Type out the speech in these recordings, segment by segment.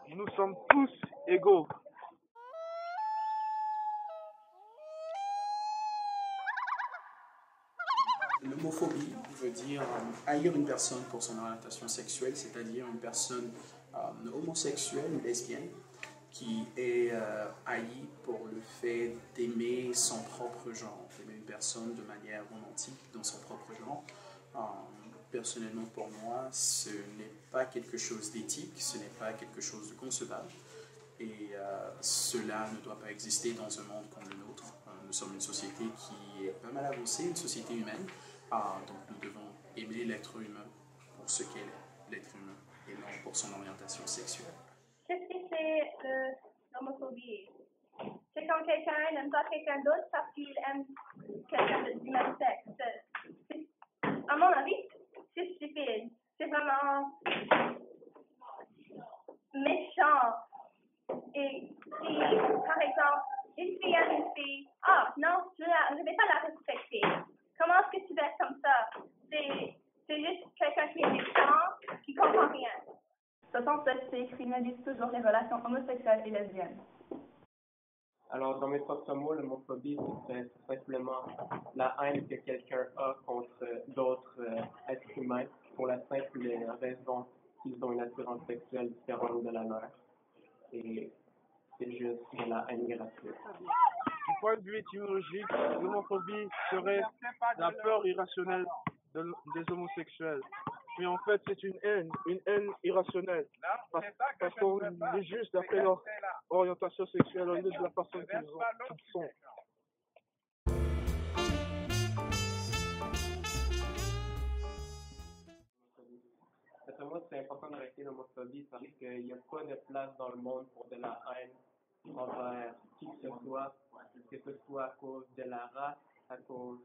Nous sommes tous égaux. L'homophobie veut dire haïr une personne pour son orientation sexuelle, c'est-à-dire une personne homosexuelle ou lesbienne qui est haïe pour le fait d'aimer son propre genre, d'aimer une personne de manière romantique dans son propre genre. Personnellement, pour moi, ce n'est pas quelque chose d'éthique, ce n'est pas quelque chose de concevable. Et cela ne doit pas exister dans un monde comme le nôtre. Nous sommes une société qui est pas mal avancée, une société humaine. Donc nous devons aimer l'être humain pour ce qu'est l'être humain et non pour son orientation sexuelle. Qu'est-ce que c'est l'homophobie? C'est quand quelqu'un n'aime pas quelqu'un d'autre parce qu'il aime quelqu'un du même sexe. À mon avis, c'est stupide. C'est vraiment méchant. Et si, par exemple, une fille aime une fille, non, je ne vais pas la respecter. Comment est-ce que tu vas être comme ça? C'est juste quelqu'un qui est méchant, qui comprend rien. Ce texte criminalise toujours les relations homosexuelles et lesbiennes. Alors, dans mes propres mots, l'homophobie, c'est simplement la haine que quelqu'un a contre d'autres êtres humains pour la simple raison qu'ils ont une attirance sexuelle différente de la leur. Et c'est juste de la haine gratuite. Du point de vue étymologique, l'homophobie serait la peur irrationnelle des homosexuels. Mais en fait, c'est une haine irrationnelle. Parce qu'on est juste d'après leur orientation sexuelle au lieu de la personne qu'ils sont. D'après moi, c'est important d'arrêter l'homophobie parce qu'il n'y a pas de place dans le monde pour de la haine envers qui que ce soit à cause de la race, à cause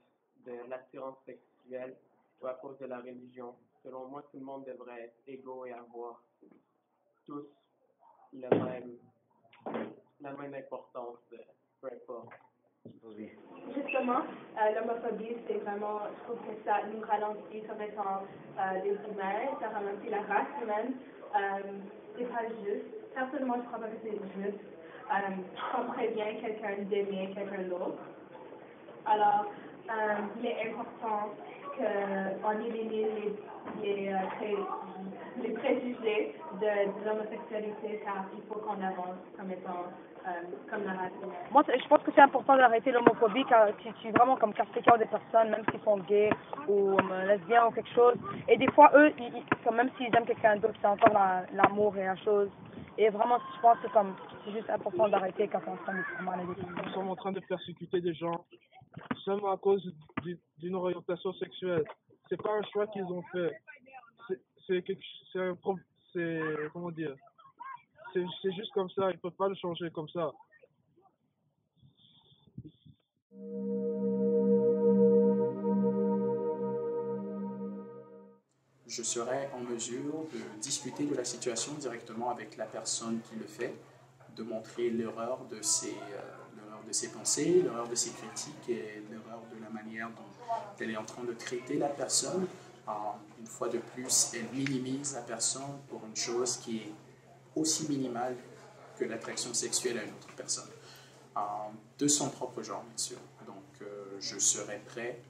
de l'attirance sexuelle ou à cause de la religion. Selon moi, tout le monde devrait être égaux et avoir tous la même importance, peu importe. Justement, l'homophobie, c'est vraiment, je trouve que ça nous ralentit comme étant des humains, ça ralentit la race humaine. C'est pas juste. Personnellement, je crois pas que c'est juste. Je comprends bien quelqu'un d'aimer quelqu'un d'autre. Alors, il est important qu'on élimine les préjugés de l'homosexualité, car il faut qu'on avance comme étant comme la race humaine. Moi, je pense que c'est important d'arrêter l'homophobie car tu vraiment comme quelqu'un des personnes, même s'ils sont gays ou lesbiens ou quelque chose. Et des fois, eux, même s'ils aiment quelqu'un d'autre, c'est encore l'amour et la chose. Et vraiment, je pense que c'est juste important d'arrêter quand on est en train de vraiment aller. Nous sommes en train de persécuter des gens seulement à cause d'une orientation sexuelle. C'est pas un choix qu'ils ont fait. Comment dire? C'est juste comme ça. Ils peuvent pas le changer comme ça. Je serai en mesure de discuter de la situation directement avec la personne qui le fait, de montrer l'erreur de ses pensées, l'erreur de ses critiques et l'erreur de la manière dont elle est en train de traiter la personne. Une fois de plus, elle minimise la personne pour une chose qui est aussi minimale que l'attraction sexuelle à une autre personne, de son propre genre, bien sûr. Donc, je serai prêt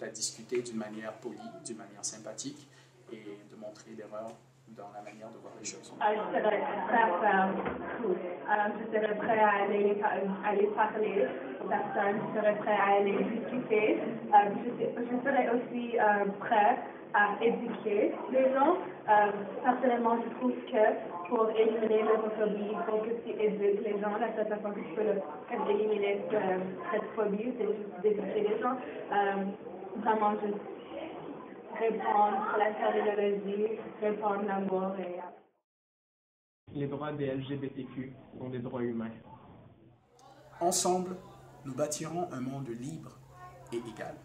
à discuter d'une manière polie, d'une manière sympathique et de montrer l'erreur dans la manière de voir les choses. Je serais prêt à faire tout. Je serais prêt à aller parler aux personnes, je serais prêt à aller discuter. Je serais aussi prêt à éduquer les gens. Personnellement, je trouve que pour éliminer l'homophobie, il faut que tu éduques les gens. La seule façon que tu peux éliminer cette phobie, c'est juste d'éduquer les gens. Vraiment juste répondre à la terminologie, répondre l'amour et... Les droits des LGBTQ sont des droits humains. Ensemble, nous bâtirons un monde libre et égal.